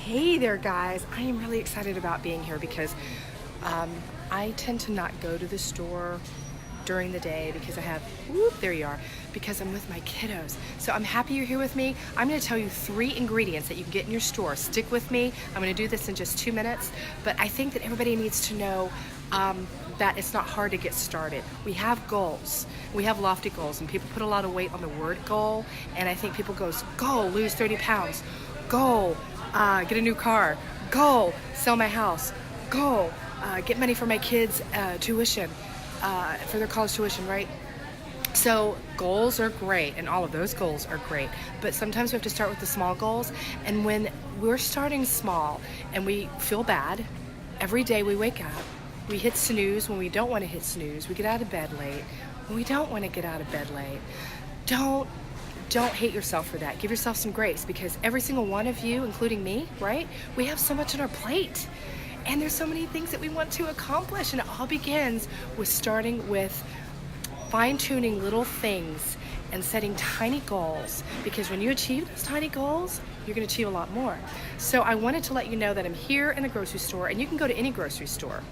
Hey there, guys. I am really excited about being here because I tend to not go to the store during the day because I have, whoop, there you are, because I'm with my kiddos. So I'm happy you're here with me. I'm going to tell you 3 ingredients that you can get in your store. Stick with me. I'm going to do this in just 2 minutes, but I think that everybody needs to know that it's not hard to get started. We have goals. We have lofty goals, and people put a lot of weight on the word goal, and I think people goes, goal, lose 30 pounds, goal, get a new car, goal, sell my house, goal, get money for my kids' tuition, for their college tuition, right? So goals are great, and all of those goals are great, but sometimes we have to start with the small goals. And when we're starting small and we feel bad, every day we wake up, we hit snooze when we don't want to hit snooze, we get out of bed late when we don't want to get out of bed late. Don't hate yourself for that. Give yourself some grace, because every single one of you, including me, right? We have so much on our plate, and there's so many things that we want to accomplish, and it all begins with starting with fine-tuning little things and setting tiny goals, because when you achieve those tiny goals, you're going to achieve a lot more. So I wanted to let you know that I'm here in the grocery store, and you can go to any grocery store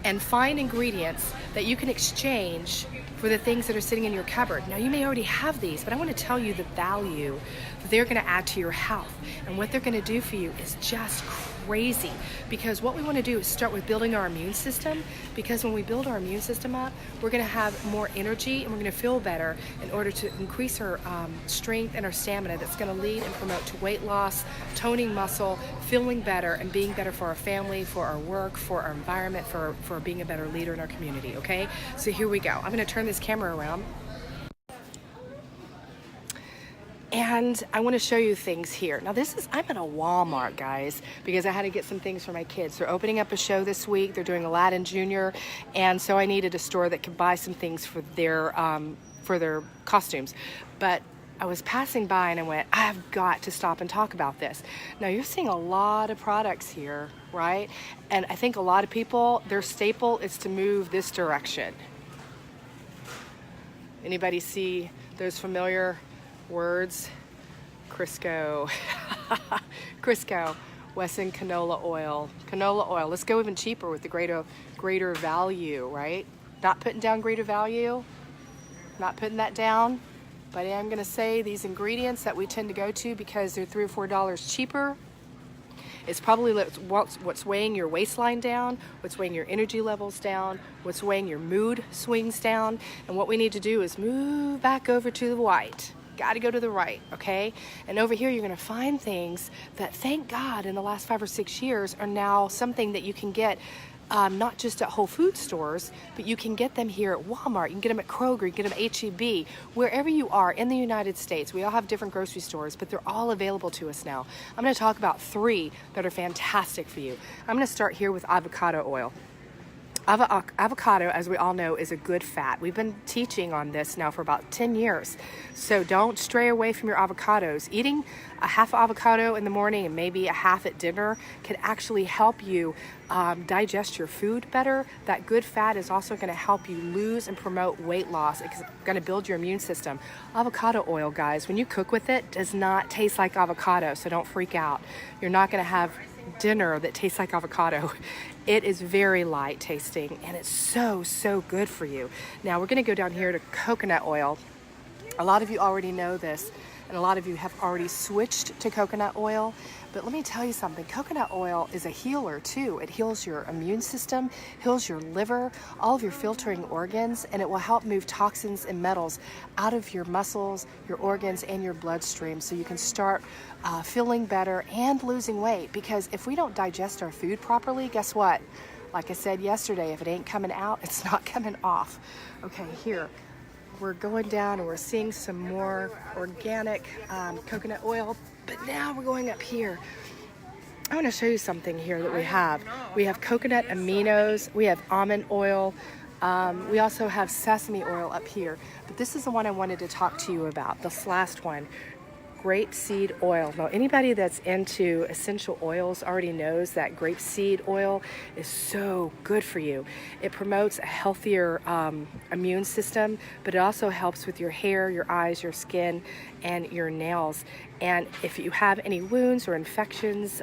and find ingredients that you can exchange for the things that are sitting in your cupboard. Now, you may already have these, but I want to tell you the value that they're going to add to your health, and what they're going to do for you is just crazy. Because what we want to do is start with building our immune system, because when we build our immune system up, we're going to have more energy and we're going to feel better in order to increase our strength and our stamina. That's going to lead and promote to weight loss, toning muscle, feeling better, and being better for our family, for our work, for our environment, for being a better leader in our community. Okay, so here we go. I'm going to turn this camera around, and I want to show you things here. Now I'm at a Walmart, guys, because I had to get some things for my kids. They're opening up a show this week. They're doing Aladdin Jr., and so I needed a store that could buy some things for their costumes. But I was passing by and I went, I've got to stop and talk about this. Now, you're seeing a lot of products here, right? And I think a lot of people, their staple is to move this direction. Anybody see those familiar words? Crisco, Crisco, Wesson canola oil. Canola oil. Let's go even cheaper with the greater value, right? Not putting down greater value, not putting that down, but I am going to say these ingredients that we tend to go to because they're $3 or $4 cheaper. It's probably what's weighing your waistline down, what's weighing your energy levels down, what's weighing your mood swings down. And what we need to do is move back over to the white. Got to go to the right, okay? And over here, you're going to find things that, thank God, in the last 5 or 6 years are now something that you can get not just at Whole Foods stores, but you can get them here at Walmart. You can get them at Kroger, you can get them at H-E-B, wherever you are in the United States. We all have different grocery stores, but they're all available to us now. I'm going to talk about 3 that are fantastic for you. I'm going to start here with avocado oil. Avocado, as we all know, is a good fat. We've been teaching on this now for about 10 years. So don't stray away from your avocados. Eating a half avocado in the morning and maybe a half at dinner can actually help you digest your food better. That good fat is also going to help you lose and promote weight loss. It's going to build your immune system. Avocado oil, guys, when you cook with it, does not taste like avocado, so don't freak out. You're not going to have dinner that tastes like avocado. It is very light tasting, and it's so good for you. Now we're going to go down here to coconut oil. A lot of you already know this, and a lot of you have already switched to coconut oil. But let me tell you something, coconut oil is a healer too. It heals your immune system, heals your liver, all of your filtering organs, and it will help move toxins and metals out of your muscles, your organs, and your bloodstream, so you can start feeling better and losing weight. Because if we don't digest our food properly, guess what? Like I said yesterday, if it ain't coming out, it's not coming off. Okay, here. We're going down and we're seeing some more organic coconut oil, but now we're going up here. I want to show you something here that we have. We have coconut aminos, we have almond oil, we also have sesame oil up here, but this is the one I wanted to talk to you about, this last one. grapeseed oil. Now, anybody that's into essential oils already knows that grapeseed oil is so good for you. It promotes a healthier immune system, but it also helps with your hair, your eyes, your skin, and your nails. And if you have any wounds or infections,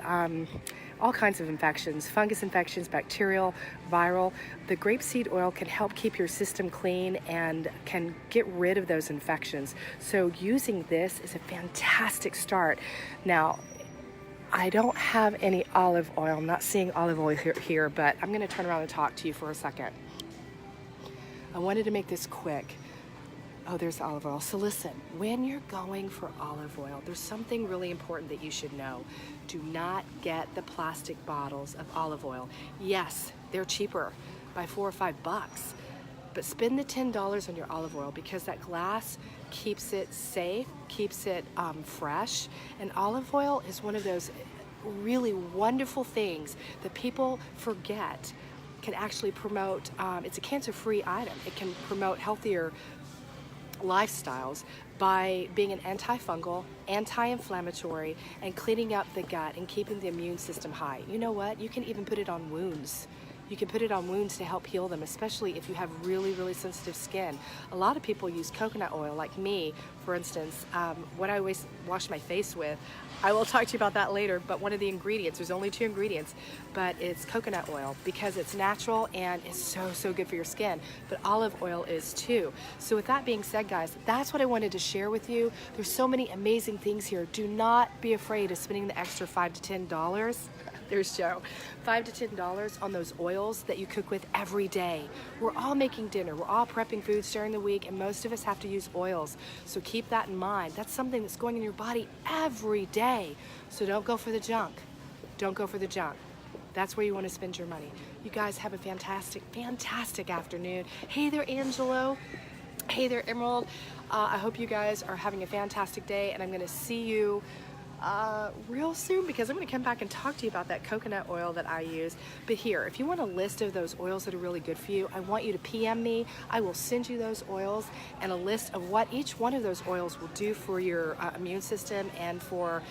all kinds of infections, fungus infections, bacterial, viral, the grapeseed oil can help keep your system clean and can get rid of those infections. So using this is a fantastic start. Now, I don't have any olive oil. I'm not seeing olive oil here, but I'm going to turn around and talk to you for a second. I wanted to make this quick. Oh, there's olive oil. So listen, when you're going for olive oil, there's something really important that you should know. Do not get the plastic bottles of olive oil. Yes, they're cheaper by $4 or $5, but spend the $10 on your olive oil because that glass keeps it safe, keeps it fresh. And olive oil is one of those really wonderful things that people forget can actually promote, it's a cancer-free item. It can promote healthier lifestyles by being an antifungal, anti-inflammatory, and cleaning up the gut and keeping the immune system high. You know what? You can even put it on wounds. You can put it on wounds to help heal them, especially if you have really, really sensitive skin. A lot of people use coconut oil, like me, for instance. What I always wash my face with, I will talk to you about that later, but one of the ingredients, there's only 2 ingredients, but it's coconut oil because it's natural and it's so, so good for your skin. But olive oil is too. So with that being said, guys, that's what I wanted to share with you. There's so many amazing things here. Do not be afraid of spending the extra $5 to $10. There's Joe. $5 to $10 on those oils that you cook with every day. We're all making dinner. We're all prepping foods during the week, and most of us have to use oils. So keep that in mind. That's something that's going in your body every day. So don't go for the junk. Don't go for the junk. That's where you want to spend your money. You guys have a fantastic, fantastic afternoon. Hey there, Angelo. Hey there, Emerald. I hope you guys are having a fantastic day, and I'm going to see you real soon because I'm going to come back and talk to you about that coconut oil that I use. But here, if you want a list of those oils that are really good for you, I want you to PM me. I will send you those oils and a list of what each one of those oils will do for your immune system and for